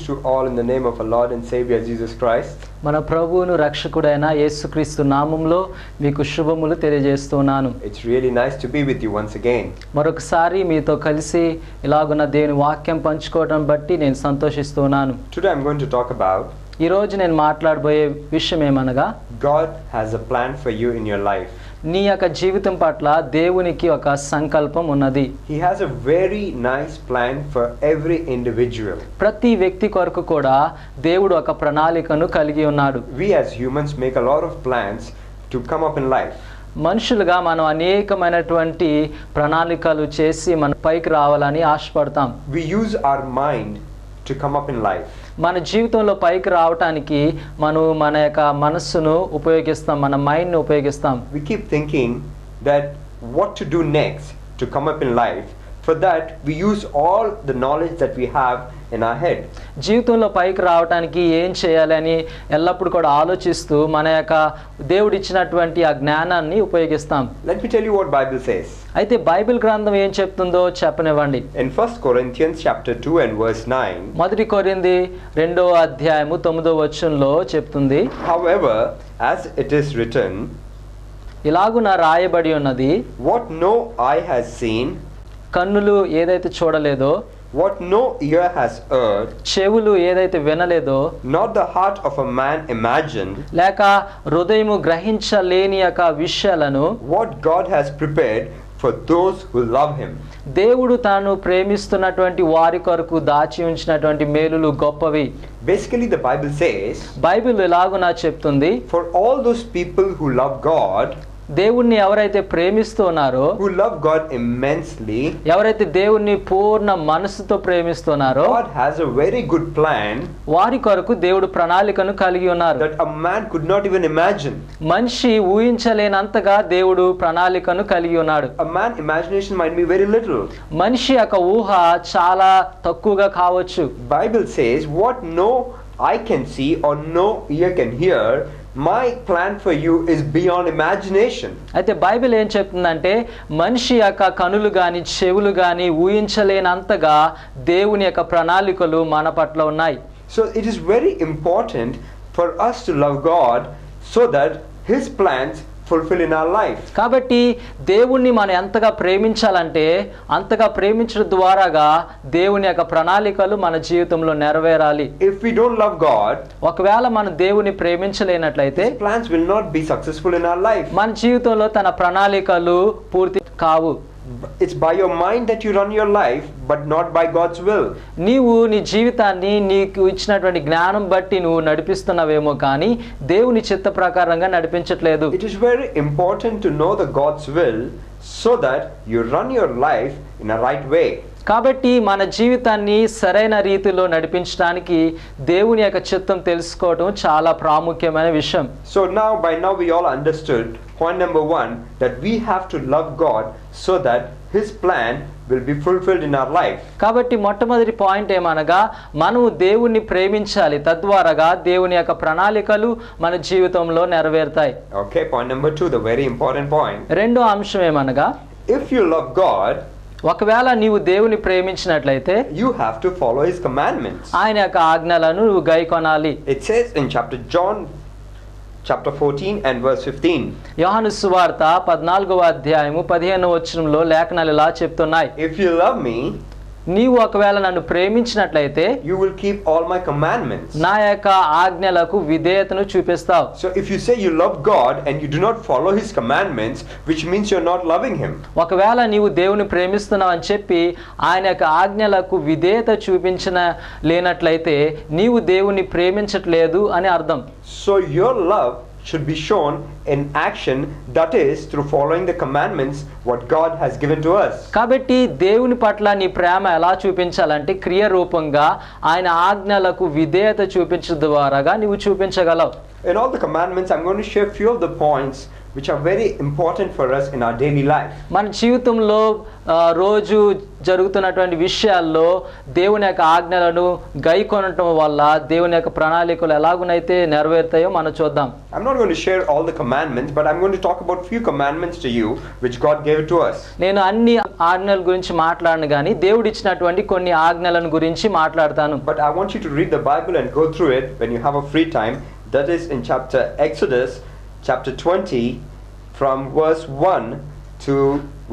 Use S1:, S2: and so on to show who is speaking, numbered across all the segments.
S1: to all in the name of our Lord and Savior Jesus Christ.
S2: మన ప్రభువును రక్షకుడైన యేసుక్రీస్తు నామములో మీకు శుభములు తెలియజేస్తున్నాను.
S1: It's really nice to be with you once again.
S2: మరొకసారి మీతో కలిసి ఇలాగున్న దేవుని వాక్యం పంచుకోవడం బట్టి నేను సంతోషిస్తున్నాను.
S1: Today I'm going to talk about
S2: ఈ రోజు నేను మాట్లాడబోయే విషయం ఏమనగా
S1: God has a plan for you in your life.
S2: నీ యొక్క జీవితం పట్ల దేవునికి ఒక సంకల్పం ఉన్నది.
S1: He has a very nice plan for every individual.
S2: ప్రతి వ్యక్తి కొరకు కూడా దేవుడు ఒక ప్రణాళికను కలిగి ఉన్నాడు.
S1: We as humans make a lot of plans to come up in life.
S2: మనుషులుగా మనం అనేకమైనటువంటి ప్రణాళికలు చేసి మన పైకి రావాలని ఆశపడతాం.
S1: We use our mind to come up in life.
S2: మన జీవితంలో పైకి రావటానికి మనం మన యొక్క మనస్సును ఉపయోగిస్తాం, మన మైండ్ను ఉపయోగిస్తాం.
S1: We keep thinking that what to do next to come up in life. For that we use all the knowledge that we have in our head.
S2: జీవితంలో పైకి రావటానికి ఏం చేయాలని ఎల్లప్పుడూ కూడా ఆలోచిస్తూ మన యొక్క దేవుడిచ్చినటువంటి ఆ జ్ఞానాన్ని ఉపయోగిస్తాం.
S1: Let me tell you what Bible says.
S2: అయితే బైబిల్ గ్రంథం ఏం చెప్తుందో చెప్పనివ్వండి.
S1: In 1 Corinthians chapter 2 and verse 9.
S2: మొదటి కొరింథీ 2వ అధ్యాయము 9వ వచనంలో చెప్తుంది.
S1: However, as it is written,
S2: ఇలాగున రాయబడి ఉన్నది,
S1: what no eye has seen,
S2: కన్నులు ఏదైతే చూడలేదో,
S1: what no ear has heard,
S2: చెవులు ఏదైతే వినలేదో,
S1: not the heart of a man imagined,
S2: లేక హృదయము గ్రహించలేని యొక్క విషయాలను
S1: what God has prepared for those who love him.
S2: దేవుడు తాను ప్రేమిస్తున్నటువంటి వారి కొరకు దాచి ఉంచినటువంటి మేలులు గొప్పవి.
S1: Basically the Bible says,
S2: Bible ఎలాగునా చెప్తుంది,
S1: for all those people who love God,
S2: దేవుణ్ణి ఎవరైతే ప్రేమిస్తున్నారో,
S1: who love God immensely,
S2: ఎవరైతే దేవుణ్ణి పూర్ణ మనసుతో ప్రేమిస్తున్నారో,
S1: God has a very good plan
S2: వారి కొరకు దేవుడు ప్రణాళికను కలిగి ఉన్నారు.
S1: that a man could not even imagine.
S2: మనిషి ఊహించలేనంతగా దేవుడు ప్రణాళికను కలిగి ఉన్నాడు.
S1: A man imagination might be very little.
S2: మనిషి యొక్క ఊహ చాలా తక్కువగా కావచ్చు.
S1: Bible says what no eye can see or no ear can hear, my plan for you is beyond imagination.
S2: అయితే బైబిల్ ఏం చెప్తుందంటే మనిషి యొక్క కనులు గాని చెవులు గాని ఊహించలేనంతగా దేవుని యొక్క ప్రణాళికలు మన పట్ల ఉన్నాయి.
S1: So it is very important for us to love God so that his plans fulfill in our life.
S2: కాబట్టి దేవుణ్ణి మనం ఎంతగా ప్రేమించాలంటే అంతగా ప్రేమించడం ద్వారాగా దేవుని యొక్క ప్రణాళికలు మన జీవితంలో నెరవేరాలి.
S1: If we don't love God,
S2: ఒకవేళ మనం దేవుని ప్రేమించలేనట్లయితే
S1: his plans will not be successful in our life.
S2: మన జీవితంలో తన ప్రణాళికలు పూర్తి కావు.
S1: It's by your mind that you run your life, but not by God's will.
S2: నీవు నీ జీవితాన్ని నీకు ఇచ్చినటువంటి జ్ఞానం బట్టి నువ్వు నడిపిస్తున్నావేమో కానీ దేవుని చిత్త ప్రకారంగా నడిపించట్లేదు.
S1: It is very important to know the God's will so that you run your life in a right way.
S2: కాబట్టి మన జీవితాన్ని సరైన రీతిలో నడిపించడానికి దేవుని యొక్క చిత్తం తెలుసుకోవడం చాలా ప్రాముఖ్యమైన విషయం.
S1: So by now we all understood point number 1, that we have to love God so that his plan will be fulfilled in our life.
S2: కాబట్టి మొట్టమొదటి పాయింట్ ఏమనగా మనము దేవుణ్ణి ప్రేమించాలి, తద్వారాగా దేవుని యొక్క ప్రణాళికలు మన జీవితంలో నెరవేరుతాయి.
S1: Okay, point number 2, the very important point.
S2: రెండో అంశం ఏమనగా
S1: if you love God,
S2: ఒకవేళ నీవు దేవుని ప్రేమించినట్లయితే
S1: you have to follow his commandments.
S2: ఆయన యొక్క ఆజ్ఞలను నువ్వు గైకొనాలి.
S1: It says in John chapter 14 and verse 15.
S2: యోహాను సువార్త 14వ అధ్యాయము 15వ వచనంలో లేఖనాలు ఇలా చెప్తున్నాయి,
S1: if you love me,
S2: నీవు ఒకవేళ నన్ను ప్రేమించినట్లయితే
S1: you will keep all my commandments.
S2: నా యొక్క ఆజ్ఞలకు విధేయతను చూపిస్తావు.
S1: So if you say you love God and you do not follow his commandments, which means you're not loving him.
S2: ఒకవేళ నీవు దేవుని ప్రేమిస్తున్నావు అని చెప్పి ఆయన యొక్క ఆజ్ఞలకు విధేయత చూపించిన లేనట్లయితే నీవు దేవుని ప్రేమించట్లేదు అని అర్థం.
S1: So your love should be shown in action, that is through following the commandments what God has given to us.
S2: కాబట్టి దేవుని పట్ల నీ ప్రేమ ఎలా చూపించాలంటే క్రియ రూపంగా ఆయన ఆజ్ఞలకు విధేయత చూపించడం ద్వారాగా నీవు చూపించగలవు.
S1: In all the commandments I'm going to share few of the points which are very important for us in our daily life.
S2: మన జీవితంలో రోజు జరుగుతున్నటువంటి విషయాల్లో దేవుని యొక్క ఆజ్ఞలను గైకొనటం వల్ల దేవుని యొక్క ప్రణాళికలు ఎలాగునైతే నెరవేరుతాయో మనం చూద్దాం.
S1: I'm not going to share all the commandments, but I'm going to talk about few commandments to you which God gave to us.
S2: నేను అన్ని ఆజ్ఞల గురించి మాట్లాడను కానీ దేవుడు ఇచ్చినటువంటి కొన్ని ఆజ్ఞలను గురించి మాట్లాడతాను.
S1: But I want you to read the Bible and go through it when you have a free time. That is in chapter Exodus chapter 20 from verse 1 to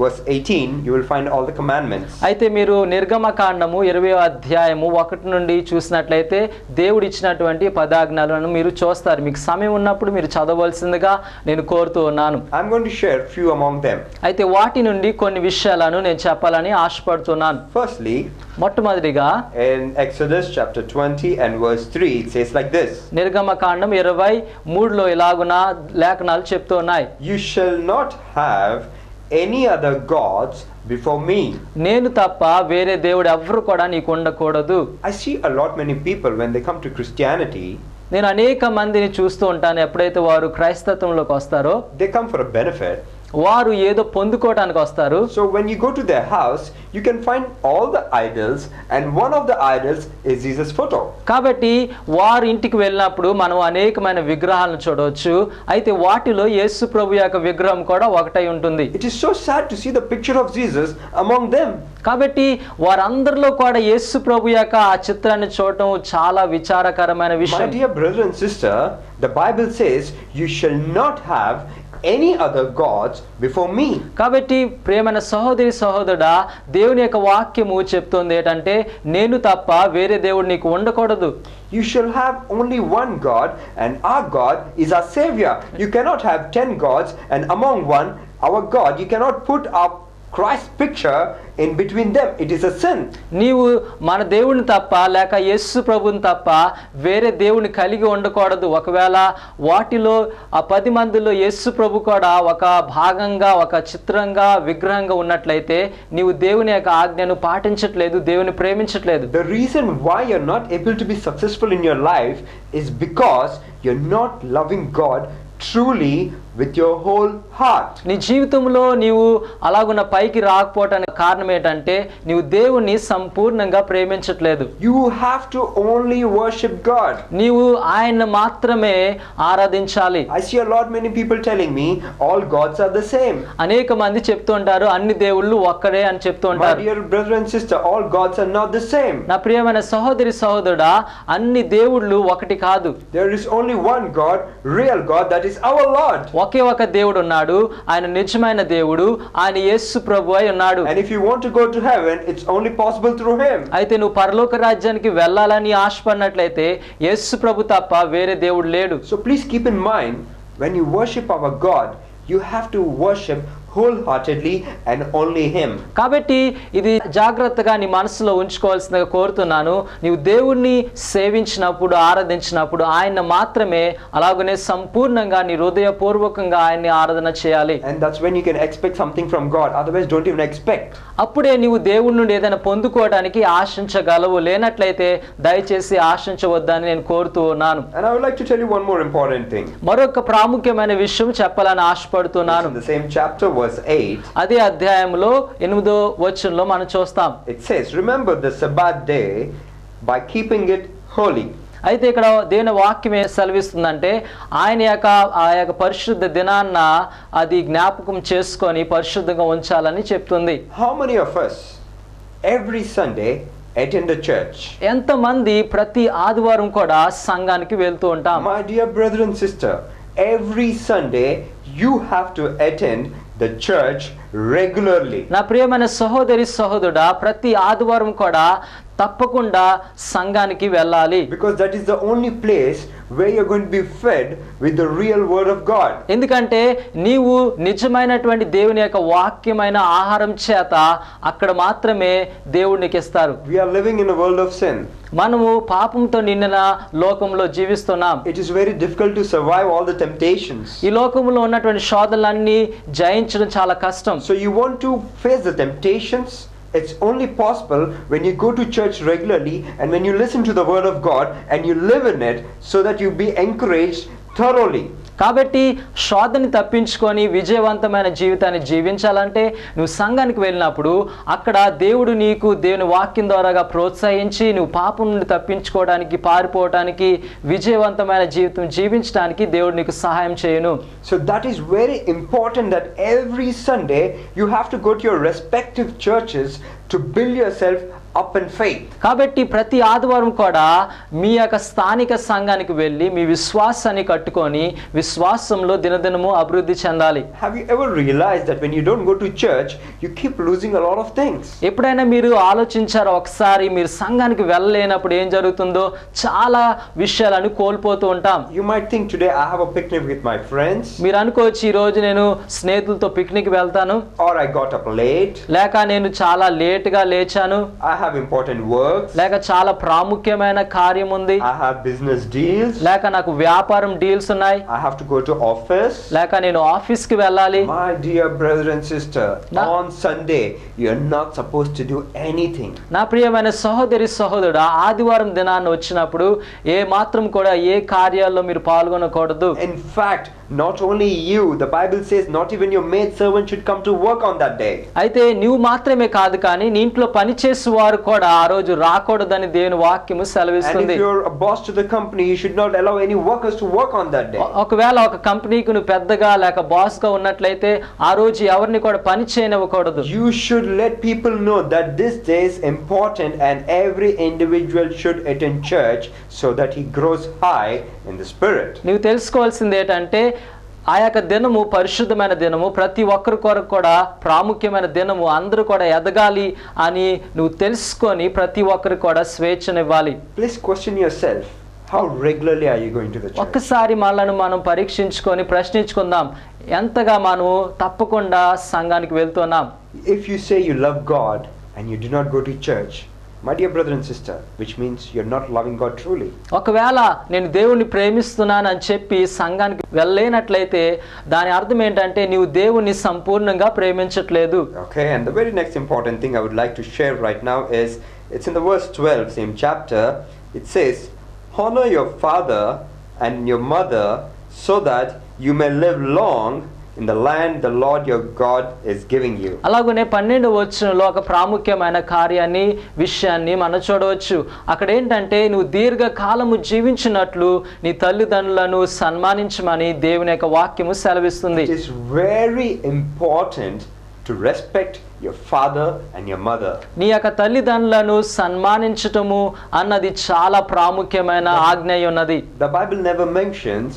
S1: verse 18 you will find all the commandments.
S2: అయితే మీరు నిర్గమకాండము 20వ అధ్యాయము 1 నుండి చూసినట్లయితే దేవుడు ఇచ్చినటువంటి పదాజ్ఞలను మీరు చూస్తారు. మీకు సమయం ఉన్నప్పుడు మీరు చదవవలసిందిగా నేను కోరుతూ ఉన్నాను.
S1: I'm going to share few among them.
S2: అయితే వాటి నుండి కొన్ని విషయాలను నేను చెప్పాలని ఆశపడుతున్నాను.
S1: Firstly,
S2: మొట్టమొదటిగా
S1: in Exodus chapter 20 and verse 3 it says like this.
S2: నిర్గమకాండం 23లో ఇలాగున లేఖనాలు చెప్తూ ఉన్నాయి.
S1: You shall not have any other gods before me.
S2: నేను తప్ప వేరే దేవుడు ఎవ్వరు కూడా నీకు ఉండకూడదు.
S1: I see a lot many people when they come to Christianity,
S2: నేను అనేక మందిని చూస్తూ ఉంటాను. ఎప్పుడైతే వారు క్రైస్తవంలోకి వస్తారో
S1: they come for a benefit.
S2: వారు ఏదో పొందుకోవడానికి వస్తారు.
S1: So when you go to their house, you can find all the idols, and one of the idols is Jesus' photo.
S2: కాబట్టి వారు ఇంటికి వెళ్ళినప్పుడు మనం అనేకమైన విగ్రహాలను చూడవచ్చు. అయితే వాటిలో యేసు ప్రభు యొక్క విగ్రహం కూడా ఒకటై ఉంటుంది.
S1: It is so sad to see the picture of Jesus among them.
S2: కాబట్టి వారందరిలో కూడా యేసు ప్రభు యొక్క ఆ చిత్రాన్ని చూడటం చాలా విచారకరమైన
S1: My
S2: విషయం.
S1: dear brother and sister, the Bible says you shall not have any other gods before me.
S2: కాబట్టి ప్రియమైన సహోదరి సహోదరుడా, దేవుని యొక్క వాక్యము చెప్తుంది ఏంటంటే నేను తప్ప వేరే దేవుడు నీకు ఉండకూడదు.
S1: You shall have only one God, and our God is our Savior. You cannot have 10 gods, and among one, our God, you cannot put our Christ's picture in between them. It is a sin.
S2: నీవు మన దేవుని తప్ప లేక యేసు ప్రభుని తప్ప వేరే దేవుని కలిగి ఉండకూడదు. ఒకవేళ వాటిలో ఆ 10 మందిలో యేసు ప్రభు కూడా ఒక భాగంగా ఒక చిత్రంగా విగ్రహంగా ఉన్నట్లయితే నీవు దేవుని యొక్క ఆజ్ఞను పాటించట్లేదు, దేవుని ప్రేమించట్లేదు.
S1: The reason why you're not able to be successful in your life is because you're not loving God truly with your whole heart.
S2: నీ జీవితంలో నీవు అలాగున్న పైకి రాకపోవటానికి కారణం ఏంటంటే నీవు దేవుణ్ణి సంపూర్ణంగా ప్రేమించట్లేదు.
S1: You have to only worship God.
S2: నీవు ఆయన మాత్రమే ఆరాధించాలి.
S1: I see a lot many people telling me all gods are the same.
S2: అనేక మంది చెప్తూ ఉంటారు అన్ని దేవుళ్ళు ఒక్కడే అని చెప్తూ
S1: My
S2: ఉంటారు.
S1: dear brother and sister, all gods are not the same.
S2: నా ప్రియమైన సహోదరి సహోదరుడా, అన్ని దేవుళ్ళు ఒకటి కాదు.
S1: There is only one God, real God, that is our Lord.
S2: ఒకే ఒక దేవుడు ఉన్నాడు, ఆయన నిజమైన దేవుడు, ఆయన యేసు ప్రభు అయి ఉన్నాడు.
S1: And if you want to go to heaven, it's only possible through him.
S2: అయితే నువ్వు పరలోక రాజ్యానికి వెళ్ళాలని ఆశపడినట్లయితే యేసు ప్రభు తప్ప వేరే దేవుడు లేడు.
S1: So please keep in mind, when you worship our God, you have to worship wholeheartedly and only him.
S2: కాబట్టి ఇది జాగ్రత్తగా నీ మనసులో ఉంచుకోవాల్సిందిగా కోరుతున్నాను. నీవు దేవుణ్ణి సేవించినప్పుడు ఆరాధించినప్పుడు ఆయన మాత్రమే అలాగనే సంపూర్ణంగా నీ హృదయపూర్వకంగా ఆయన్ని ఆరాధన చేయాలి.
S1: And that's when you can expect something from God. Otherwise, don't even expect.
S2: అప్పుడే నీవు దేవుడి నుండి ఏదైనా పొందుకోవడానికి ఆశించగలవు. లేనట్లయితే దయచేసి ఆశించవద్దని నేను కోరుతూ ఉన్నాను.
S1: And I would like to tell you one more important thing.
S2: మరొక ప్రాముఖ్యమైన విషయం చెప్పాలని ఆశపడుతున్నాను.
S1: In the same chapter, verse 8,
S2: అదే అధ్యాయంలో 8వ వచనంలో మనం చూస్తాం.
S1: it says, remember the Sabbath day by keeping it holy.
S2: అయితే ఇక్కడ దేవుని వాక్యం ఏం సెలవిస్తుందంటే ఆయన యొక్క ఆ యొక్క పరిశుద్ధ దినాన్న అది జ్ఞాపకం చేసుకొని పరిశుద్ధంగా ఉంచాలని చెప్తుంది.
S1: How many of us every Sunday attend the church?
S2: ఎంతమంది ప్రతి ఆదివారం కూడా సంఘానికి వెళ్తూ ఉంటాం?
S1: My dear brother and sister, every Sunday you have to attend the church regularly.
S2: నా ప్రియమైన సహోదరి సహోదరుడా, ప్రతి ఆదివారం కూడా తప్పకుండా సంఘానికి వెళ్ళాలి.
S1: Because that is the only place where you're going to be fed with the real word of God.
S2: ఎందుకంటే నీవు నిజమైనటువంటి దేవుని యొక్క వాక్యమైన ఆహారం చేత అక్కడ మాత్రమే దేవునికి ఇస్తారు.
S1: We are living in a world of sin.
S2: మనము పాపంతో నిండిన లోకంలో జీవిస్తున్నాం.
S1: It is very difficult to survive all the temptations.
S2: ఈ లోకంలో ఉన్నటువంటి శోధనలన్నీ జయించడం చాలా కష్టం.
S1: So you want to face the temptations? It's only possible when you go to church regularly and when you listen to the word of God and you live in it, so that you be encouraged thoroughly.
S2: కాబట్టి శోధని తప్పించుకొని విజయవంతమైన జీవితాన్ని జీవించాలంటే నువ్వు సంఘానికి వెళ్ళినప్పుడు అక్కడ దేవుడు నీకు దేవుని వాక్యం ద్వారాగా ప్రోత్సహించి నువ్వు పాపం నుండి తప్పించుకోవడానికి, పారిపోవడానికి, విజయవంతమైన జీవితం జీవించడానికి దేవుడు నీకు సహాయం చేయను.
S1: So that is very important that every Sunday you have to go to your respective churches to build yourself up in faith.
S2: కాబట్టి ప్రతి ఆదివారం కూడా మీ యొక్క స్థానిక సంఘానికి వెళ్ళి మీ విశ్వాసాన్ని కట్టుకొని విశ్వాసంలో దినదినము అభివృద్ధి చెందాలి.
S1: Have you ever realized that when you don't go to church you keep losing a lot of things?
S2: ఎప్పుడైనా మీరు ఆలోచించారా ఒకసారి మీరు సంఘానికి వెళ్ళలేనప్పుడు ఏం జరుగుతుందో? చాలా విషయాలను కోల్పోతూ ఉంటాం.
S1: You might think today I have a picnic with my friends.
S2: మీరు అనుకోవచ్చు ఈ రోజు నేను స్నేహితులతో పిక్నిక్ వెళ్తాను,
S1: Or I got up late.
S2: లేక నేను చాలా లేట్గా లేచాను,
S1: I have important works.
S2: లేక చాలా ప్రాముఖ్యమైన కార్యం ఉంది,
S1: I have business deals.
S2: లేక నాకు వ్యాపారం డీల్స్ ఉన్నాయి,
S1: I have to go to office.
S2: లేక నేను ఆఫీస్ కి వెళ్ళాలి.
S1: My dear brother and sister,
S2: Na-
S1: on Sunday you are not supposed to do anything.
S2: నా ప్రియమైన సహోదరి సహోదరుడా, ఆదివారం దినాన్ని వచ్చినప్పుడు ఏ మాత్రం కూడా ఏ కార్యాల్లో మీరు పాల్గొనకూడదు.
S1: In fact, not only you, the Bible says not even your maid servant should come to work on that day.
S2: అయితే నువ్వు మాత్రమే కాదు కానీ నీ ఇంట్లో పనిచేసేవారు కూడా ఆ రోజు రాకూడదని దేవుని వాక్యము
S1: And
S2: సెలవిస్తుంది.
S1: if you're a boss to the company, you should not allow any workers to work on that day.
S2: ఒకవేళ ఒక కంపెనీకి నువ్వు పెద్దగా లేక బాస్ గా ఉన్నట్లయితే ఆ రోజు ఎవరిని కూడా పని చేయనివ్వకూడదు.
S1: You should let people know that this day is important and every individual should attend church so that he grows high in the spirit.
S2: నువ్వు తెలుసుకోవాల్సింది ఏంటంటే ఆ యొక్క దినము పరిశుద్ధమైన దినము, ప్రతి ఒక్కరి కొరకు కూడా ప్రాముఖ్యమైన దినము, అందరూ కూడా ఎదగాలి అని నువ్వు తెలుసుకొని ప్రతి ఒక్కరు కూడా స్వేచ్ఛనివ్వాలి.
S1: Please question yourself. How regularly are you going to the church?
S2: ఒక్కసారి మనల్ని మనం పరీక్షించుకొని ప్రశ్నించుకుందాం, ఎంతగా మనము తప్పకుండా సంఘానికి వెళ్తున్నాం.
S1: If you say you love God and you do not go to church, my dear brother and sister, which means you're not loving God truly.
S2: ఒకవేళ నేను దేవుణ్ణి ప్రేమిస్తున్నాను అని చెప్పి సంఘానికి వెళ్ళలేనట్లయితే దాని అర్థం ఏంటంటే నీవు దేవుణ్ణి సంపూర్ణంగా ప్రేమించట్లేదు.
S1: Okay, and the very next important thing I would like to share right now is, it's in the verse 12, same chapter. It says, honor your father and your mother so that you may live long in the land the Lord your God is giving you.
S2: అలాగనే 12వ వచనంలో ఒక ప్రాముఖ్యమైన కార్యాన్ని విషయాన్ని మనం చూడవచ్చు. అక్కడ ఏంటంటే నువ్వు దీర్ఘకాలము జీవించినట్లు నీ తల్లిదండ్రులను సన్మానించమని దేవుని యొక్క వాక్యము సెలవిస్తుంది.
S1: It is very important to respect your father and your mother.
S2: నీ యొక్క తల్లిదండ్రులను సన్మానించటము అన్నది చాలా ప్రాముఖ్యమైన ఆజ్ఞ ఉన్నది.
S1: The Bible never mentions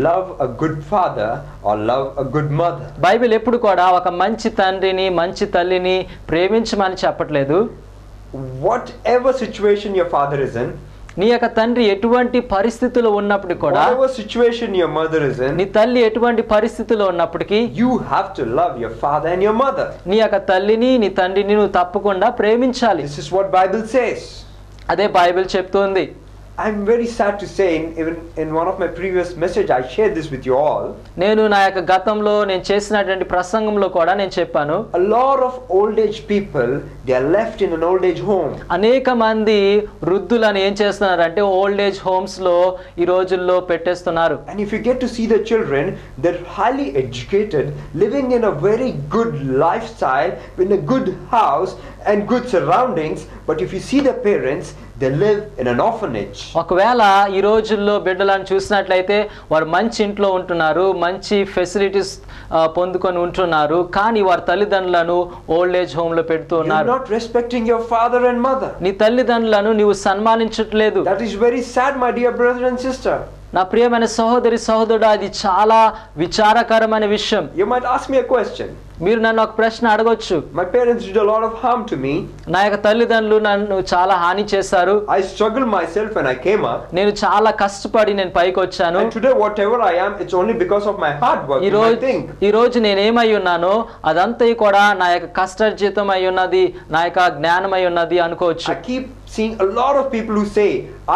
S1: love a good father or love a good mother.
S2: Bible ఎప్పుడు కూడా ఒక మంచి తండ్రిని మంచి తల్లిని ప్రేమించమని చెప్పట్లేదు.
S1: Whatever situation your father is in,
S2: నీ యొక్క తండ్రి ఎటువంటి పరిస్థితిలో ఉన్నప్పుడు కూడా,
S1: whatever situation your mother is
S2: నీ
S1: in,
S2: తల్లి ఎటువంటి పరిస్థితిలో ఉన్నప్పటికీ
S1: you have to love your father and your mother.
S2: నీ యొక్క తల్లిని నీ తండ్రిని నువ్వు తప్పకుండా ప్రేమించాలి.
S1: This is what Bible says.
S2: అదే బైబిల్ చెప్తుంది.
S1: I'm very sad to say, even in one of my previous message, I shared this with you all.
S2: నేను నా యొక్క గతంలో నేను చేసినటువంటి ప్రసంగంలో కూడా నేను చెప్పాను,
S1: A lot of old age people, they are left in an old age home.
S2: అనేక మంది వృద్ధులను ఏం చేస్తున్నారంటే ఓల్డ్ ఏజ్ హోమ్స్ లో ఈ రోజుల్లో పెట్టేస్తున్నారు.
S1: And if you get to see the children, they're highly educated, living in a very good lifestyle, in a good house and good surroundings. But if you see the parents, they live in an orphanage.
S2: ఒకవేళ ఈ రోజుల్లో బిడ్డలను చూసినట్లయితే వారు మంచి ఇంట్లో ఉంటున్నారు, మంచి ఫెసిలిటీస్ పొందుకొని ఉంటున్నారు, కానీ వారి తల్లిదండ్రులను ఓల్డ్ ఏజ్ హోమ్ లో పెడుతూ
S1: You're
S2: ఉన్నారు.
S1: not respecting your father and mother.
S2: నీ తల్లిదండ్రులను నీవు సన్మానించట్లేదు.
S1: That is very sad, my dear brother and sister.
S2: నా ప్రియమైన సహోదరి సహోదరుడు, అది చాలా విచారకరమైన విషయం.
S1: You might ask me a question.
S2: మీరు నన్ను ఒక ప్రశ్న అడగొచ్చు.
S1: My parents did a lot of harm to me.
S2: నా యొక్క తల్లిదండ్రులు నన్ను చాలా హాని చేశారు.
S1: I struggled myself when I came up.
S2: నేను చాలా కష్టపడి నేను పైకి వచ్చాను.
S1: And today whatever I am, it's only because of my hard work. You might think.
S2: ఈ రోజు నేనేమై ఉన్నానో అదంతా కూడా నా యొక్క కష్టార్జితం అయి ఉన్నది, నా యొక్క జ్ఞానమై ఉన్నది అనుకోవచ్చు.
S1: I keep seeing a lot of people who say,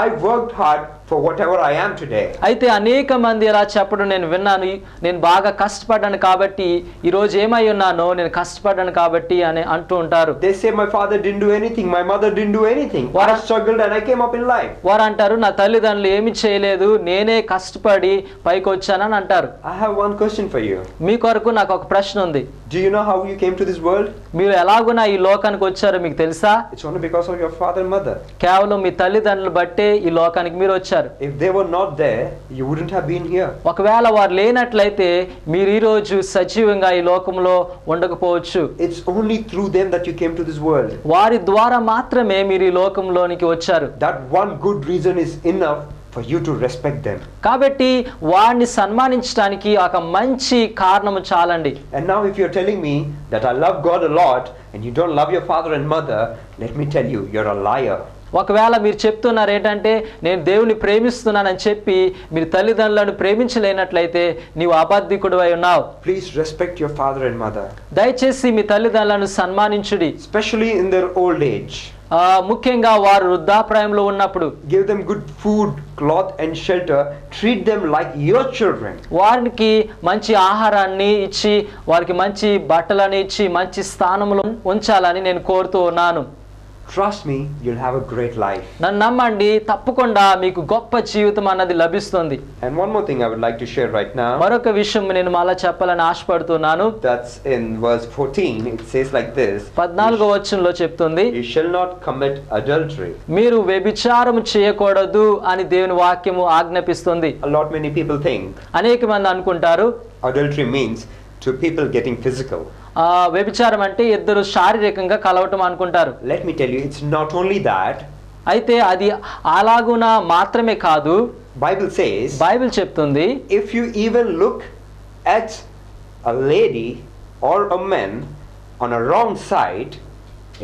S1: I worked hard for whatever I am today.
S2: అయితే అనేక మంది ఇలా చెప్పడం నేను విన్నాను, నేను బాగా కష్టపడ్డాను కాబట్టి ఈ రోజు ఏమై ఉన్నాను, నేను కష్టపడ్డాను కాబట్టి అని అంటూ ఉంటారు.
S1: They say my father didn't do anything, my mother didn't do anything. I struggled and I came up in life.
S2: వారు అంటారు, నా తల్లిదండ్రులు ఏమి చేయలేదు, నేనే కష్టపడి పైకి వచ్చానని అంటారు.
S1: I have one question for you.
S2: మీ కొరకు నాకు ఒక ప్రశ్న ఉంది.
S1: Do you know how you came to this world?
S2: మీరు ఎలాగునా ఈ లోకానికి వచ్చారో మీకు తెలుసా?
S1: It's only because of your father and mother.
S2: కేవలం మీ తల్లిదండ్రులు బట్టే ఈ లోకానికి మీరు వచ్చారు.
S1: If they were not there, you wouldn't have been here.
S2: ఒకవేళ వారు లేనట్లయితే మీరు ఈ రోజు సజీవంగా ఈ లోకంలో ఉండకపోవచ్చు.
S1: It's only through them that you came to this world.
S2: వారి ద్వారా మాత్రమే మీరు ఈ లోకంలోనికి వచ్చారు.
S1: That one good reason is enough for you to respect them.
S2: కాబట్టి వారిని సన్మానించడానికి ఒక మంచి కారణము చాలండి.
S1: And now if you're telling me that I love God a lot and you don't love your father and mother, let me tell you, you're a liar.
S2: ఒకవేళ మీరు చెప్తున్నారు ఏంటంటే నేను దేవుని ప్రేమిస్తున్నానని చెప్పి మీరు తల్లిదండ్రులను ప్రేమించలేనట్లయితే నీవు అబద్ధికుడు అయి ఉన్నావు.
S1: Please respect your father and mother.
S2: దయచేసి మీ తల్లిదండ్రులను సన్మానించుడి.
S1: Especially in their old age.
S2: ముఖ్యంగా వారు వృద్ధాప్రాయంలో ఉన్నప్పుడు
S1: Give them good food, cloth and shelter. Treat them like your children.
S2: వారికి మంచి ఆహారాన్ని ఇచ్చి వారికి మంచి బట్టలని ఇచ్చి మంచి స్థానంలో ఉంచాలని నేను కోరుతూ ఉన్నాను.
S1: Trust me, you'll have a great life.
S2: నన్ను నమ్మండి, తప్పకుండా మీకు గొప్ప జీవితం అన్నది లభిస్తుంది.
S1: And one more thing I would like to share right now.
S2: మరొక విషయం నేను మళ్ళా చెప్పాలని ఆశపడుతున్నాను.
S1: That's in verse 14. It says like this.
S2: 14వ వచనంలో చెప్తుంది,
S1: You shall not commit adultery.
S2: మీరు వ్యభిచారం చేయకూడదు అని దేవుని వాక్యము ఆజ్ఞాపిస్తుంది.
S1: A lot many people think
S2: అనేక మంది అనుకుంటారు
S1: adultery means two people getting physical.
S2: వ్యభిచారం అంటే ఇద్దరు శారీరకంగా కలవటం అనుకుంటారు.
S1: Let me tell you, it's not only that.
S2: అయితే అది అలాగున మాత్రమే కాదు.
S1: Bible says,
S2: బైబిల్ చెప్తుంది,
S1: if you even look at a lady or a man on a wrong side,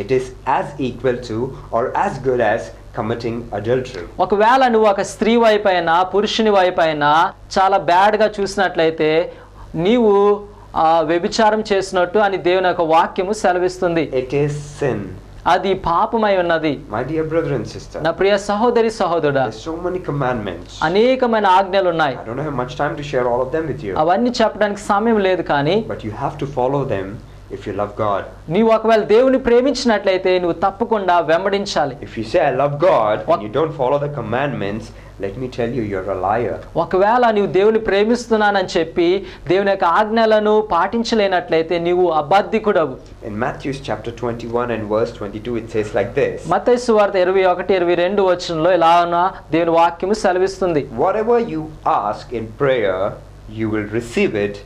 S1: it is as equal to or as good as committing adultery.
S2: ఒకవేళ నువ్వు ఒక స్త్రీ వైపు అయినా పురుషుని వైపు అయినా చాలా బ్యాడ్ గా చూసినట్లయితే నీవు వ్యభిచారం చేసినట్టు అని దేవుని యొక్క వాక్యము సెలవిస్తుంది.
S1: It is sin.
S2: అది పాపమై ఉన్నది.
S1: My dear brother and sister,
S2: నా ప్రియ సహోదరి సహోదరుడా,
S1: there's so many commandments.
S2: అనేకమైన ఆజ్ఞలు ఉన్నాయి.
S1: I don't have much time to share all of them with you.
S2: అవన్నీ చెప్పడానికి సమయం లేదు, కానీ
S1: But you have to follow them if you love God.
S2: నీవు ఒకవేళ దేవుని ప్రేమించినట్లయితే నువ్వు తప్పకుండా వెంబడించాలి.
S1: If you say I love God and you don't follow the commandments, let me tell you, you're a liar.
S2: ఒకవేళ నీవు దేవుని ప్రేమిస్తున్నానని చెప్పి దేవుని యొక్క ఆజ్ఞలను పాటించలేనట్లయితే నీవు అబద్ధికుడవు.
S1: In Matthew chapter 21 and verse 22 it says like this.
S2: మత్తయి సువార్త 21-22 వచనంలో ఇలాన దేవుని వాక్యము సెలవిస్తుంది,
S1: Whatever you ask in prayer, you will receive it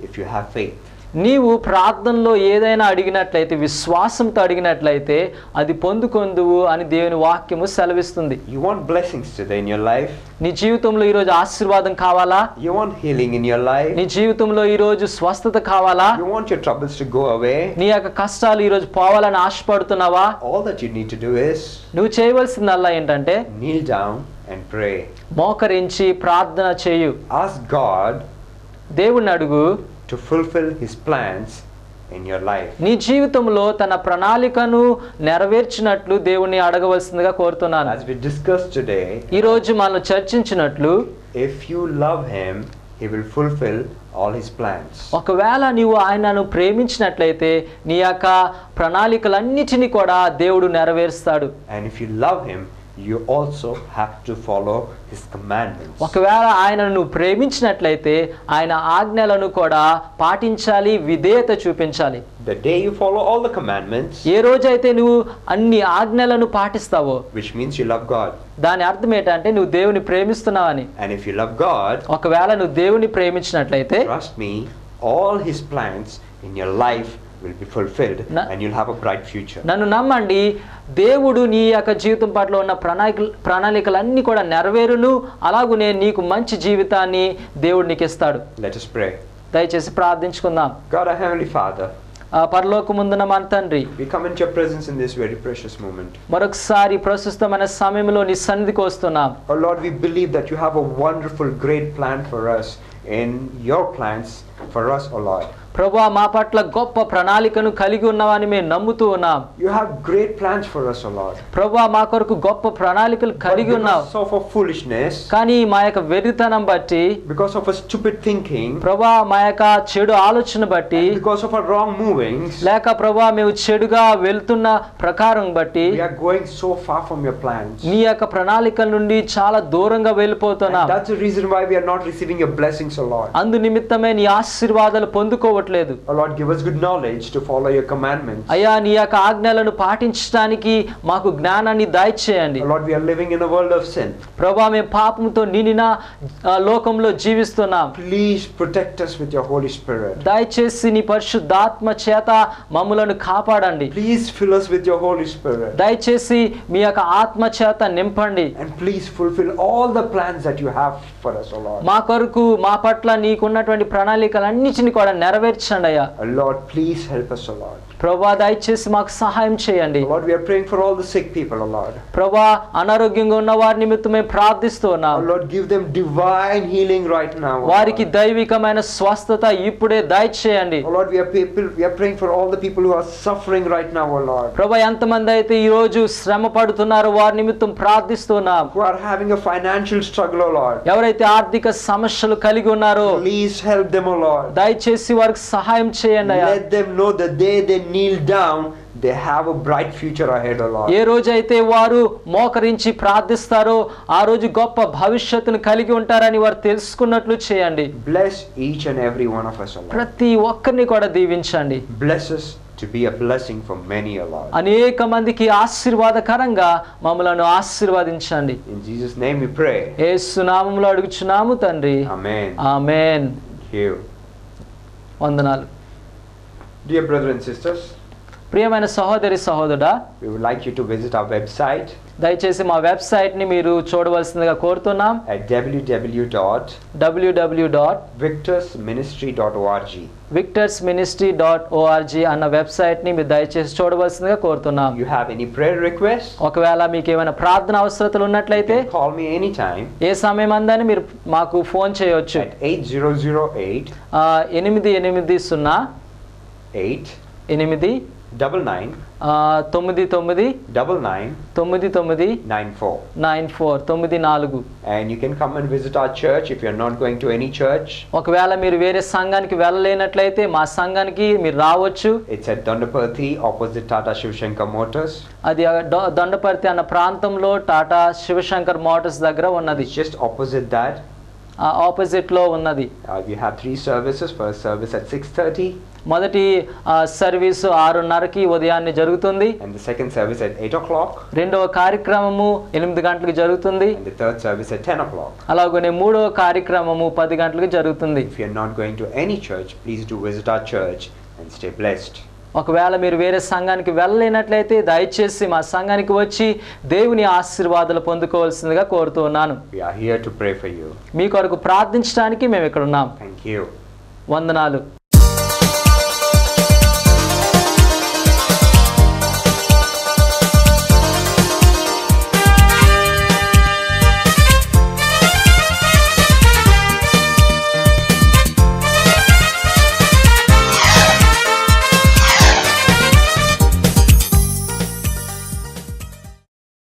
S1: if you have faith.
S2: నీవు ప్రార్థనలో ఏదైనా అడిగినట్లయితే విశ్వాసంతో అడిగినట్లయితే అది పొందుకొందువు అని దేవుని వాక్యము సెలవిస్తుంది.
S1: You want blessings today in your life?
S2: నీ జీవితంలో ఈ రోజు ఆశీర్వాదం కావాలా?
S1: You want healing in your life?
S2: నీ జీవితంలో ఈ రోజు స్వస్థత కావాలా?
S1: You want your troubles to go away?
S2: నీ యొక్క కష్టాలు ఈ రోజు పోవాలని ఆశపడుతున్నావా?
S1: All that you need to do is
S2: నువ్వు చేయవలసిందల్లా ఏంటంటే
S1: kneel down and pray.
S2: మోకరించి ప్రార్థన చేయు.
S1: Ask God
S2: దేవుణ్ణి అడుగు
S1: to fulfill his plans in your life.
S2: నీ జీవితంలో తన ప్రణాళికను నెరవేర్చినట్లు దేవుణ్ణి అడగవలసిందిగా కోరుతున్నాను.
S1: As we discussed today,
S2: ఈ రోజు మనం చర్చించినట్లు
S1: if you love him, he will fulfill all his plans.
S2: ఒకవేళ నీవు ఆయనను ప్రేమించినట్లయితే నీ యొక్క ప్రణాళికలన్నిటినీ కూడా దేవుడు నెరవేరుస్తాడు.
S1: And if you love him, you also have to follow his commandments.
S2: ఒకవేళ ఆయనను నువ్వు ప్రేమించినట్లయితే ఆయన ఆజ్ఞలను కూడా పాటించాలి, విధేయత చూపించాలి.
S1: The day you follow all the commandments,
S2: ఏ రోజైతే నువ్వు అన్ని ఆజ్ఞలను పాటిస్తావో,
S1: which means you love God.
S2: దాని అర్థం ఏంటంటే నువ్వు దేవుని ప్రేమిస్తున్నావని.
S1: And if you love God,
S2: ఒకవేళ నువ్వు దేవుని ప్రేమించినట్లయితే
S1: trust me, all his plans in your life will be fulfilled and you'll have a bright future.
S2: నన్ను నమ్మండి, దేవుడు నీ యొక్క జీవితం పట్ల ఉన్న ప్రణాళికలన్నీ కూడా నెరవేరును, అలాగునే నీకు మంచి జీవితాన్ని దేవుడు నీకు ఇస్తాడు.
S1: Let us pray.
S2: దయచేసి ప్రార్థించుకుందాం.
S1: God, our heavenly Father,
S2: పరలోకమందున్న మన తండ్రి,
S1: we come into your presence in this very precious moment.
S2: మరొకసారి ప్రస్తుతమైన సమయంలో నీ సన్నిధికి వస్తున్నాం.
S1: Oh Lord, we believe that you have a wonderful, great plan for us in your plans for us, oh Lord.
S2: ప్రభువా మా పట్ల గొప్ప ప్రణాళికను కలిగి ఉన్నావని మేము నమ్ముతూ ఉన్నాం.
S1: You have great plans for us, O Lord.
S2: ప్రభువా మా కొరకు గొప్ప ప్రణాళికలు కలిగి ఉన్నావు.
S1: Because of our foolishness,
S2: కానీ మా యొక్క వెర్రితనం బట్టి,
S1: because of our stupid thinking,
S2: ప్రభువా మా యొక్క చెడు ఆలోచన బట్టి,
S1: because of our wrong movings,
S2: లేక ప్రభువా మేము చెడుగా వెళ్తున్న ప్రకారం బట్టి
S1: we are going so far from your plans.
S2: నీ యొక్క ప్రణాళికల నుండి చాలా దూరంగా వెళ్ళిపోతున్నాం.
S1: And that's the reason why we are not receiving your blessings, O Lord.
S2: అందు నిమిత్తమే నీ ఆశీర్వాదాలు పొందుకోవట్లేదు.
S1: O Lord, give us good knowledge to follow your commandments.
S2: అయ్యా నీ యొక్క ఆజ్ఞలను పాటించడానికి మాకు జ్ఞానాన్ని దయచేయండి.
S1: O Lord, we are living in a world of sin.
S2: ప్రభువా మేము పాపంతో నిండిన లోకంలో జీవిస్తున్నాం.
S1: Please protect us with your Holy Spirit.
S2: దయచేసి నీ పరిశుద్ధాత్మ చేత మమ్ములను కాపాడండి.
S1: Please fill us with your Holy Spirit.
S2: దయచేసి మీ యొక్క ఆత్మ చేత నింపండి.
S1: And please fulfill all the plans that you have for us, O Lord.
S2: మా కొరకు మా పట్ల నీకున్నటువంటి ప్రణాళికలన్నిటిని కూడా నెరవేర్చండి అయ్యా.
S1: Lord, please help us, O Lord.
S2: ప్రభువా దయచేసి మాకు సహాయం చేయండి.
S1: Lord, we are praying for all the sick people, O Lord.
S2: ప్రభువా అనారోగ్యంగా ఉన్న వారి నిమిత్తం మేము ప్రార్థిస్తూ ఉన్నాం.
S1: Lord, give them divine healing right now.
S2: వారికి దైవికమైన స్వస్థత ఇప్పుడే దయచేయండి.
S1: Lord, we are praying for all the people who are suffering right now, O Lord.
S2: ప్రభువా ఎంతమంది అయితే ఈ రోజు శ్రమ పడుతున్నారో వారి నిమిత్తం ప్రార్థిస్తున్నాం.
S1: Who are having a financial struggle, O Lord.
S2: ఎవరైతే ఆర్థిక సమస్యలు కలిగి ఉన్నారో
S1: Please help them, O Lord.
S2: దయచేసి వారికి సహాయం చేయండి అయ్యా.
S1: Let them know that they kneel down, they have a bright future ahead, O Lord.
S2: ఏ రోజైతే వారు మోకరించి ప్రార్థిస్తారో ఆ రోజు గొప్ప భవిష్యత్తును కలిగి ఉంటారని వారు తెలుసుకున్నట్లు చేయండి.
S1: Bless each and every one of us, O Lord.
S2: ప్రతి ఒక్కరిని కూడా దీవించండి.
S1: Bless us to be a blessing for many, O Lord.
S2: అనేక మందికి ఆశీర్వాదకరంగా మమ్మలను ఆశీర్వదించండి.
S1: In Jesus' name we pray.
S2: యేసు నామములో అడుగుచున్నాము తండ్రి.
S1: Amen.
S2: ఆమేన్.
S1: Thank you.
S2: వందనాలు.
S1: Dear brothers and sisters,
S2: ప్రియమైన సహోదరి సహోదరుడా,
S1: we would like you to visit our website
S2: దయచేసి మా వెబ్సైట్ ని మీరు చూడవలసిందిగా కోరుతున్నాం.
S1: at www.victorsministry.org.
S2: victorsministry.org అన్న వెబ్సైట్ ని మీరు దయచేసి చూడవలసిందిగా కోరుతున్నాం.
S1: You have any prayer requests?
S2: ఒకవేళ మీకు ఏమైనా ప్రార్థన అవసరతలు ఉన్నట్లయితే
S1: You can call me anytime
S2: ఏ సమయం అందని మీరు మాకు ఫోన్ చేయొచ్చు.
S1: at 8008
S2: 880 8
S1: 99
S2: 99
S1: 99
S2: 94
S1: 94. And you can come and visit our church if you're not going to any church.
S2: ఒకవేళ మీరు వేరే సంఘానికి వెళ్ళలేనట్లయితే మా సంఘానికి మీరు రావచ్చు.
S1: It's at Dondaparthi opposite Tata Shivshankar Motors.
S2: అది దొండపర్తి అన్న ప్రాంతంలో టాటా శివశంకర్ మోటార్స్ దగ్గర ఉన్నది.
S1: It's just opposite that.
S2: Opposite లో ఉన్నది.
S1: We have 3 services. First service at 6:30.
S2: మొదటి సర్వీసు 6:30కి ఉదయాన్నే జరుగుతుంది.
S1: And the second service at 8 o'clock.
S2: రెండవ కార్యక్రమము 8 గంటలకు జరుగుతుంది.
S1: And the third service at 10 o'clock.
S2: అలాగనే మూడవ కార్యక్రమము 10 గంటలకు జరుగుతుంది.
S1: If you're not going to any church, please do visit our church and stay blessed.
S2: ఒకవేళ మీరు వేరే సంఘానికి వెళ్ళలేనట్లయితే దయచేసి మా సంఘానికి వచ్చి దేవుని ఆశీర్వాదాలు పొందుకోవాల్సిందిగా కోరుతూ ఉన్నాను.
S1: We are here to pray for you.
S2: మీ కొరకు ప్రార్థించడానికి మేము ఇక్కడ ఉన్నాం.
S1: Thank you.
S2: వందనాలు.